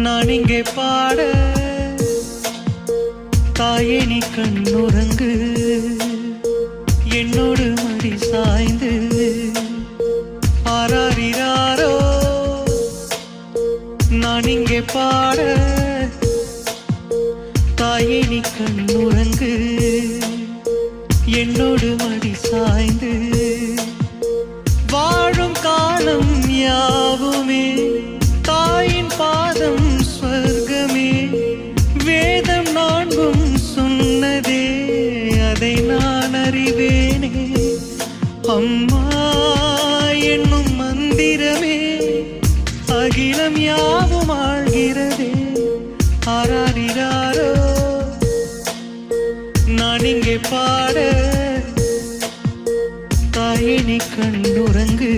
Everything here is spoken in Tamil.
நான் இங்கே பாட தாயே நீ கண்ணுறங்கு என்னோடு மடி சாய்ந்து ஆராரிராரோ நான் இங்கே பாட தாயே நீ கண்ணுறங்கு என்னோடு மடி சாய்ந்து வாழும் காலம் யாவுமே தாயின் பாதம் ஸ்வர்க்கமே வேதம் நான்கும் சொன்னதே அதை நான் அறிவேனே அம்மா என்னும் மந்திரமே அகிலம் யாவும் ஆழ்கிறதே ஆராரிராரோ நான் இங்கே பாட தாயே நீ கண்ணுறங்கு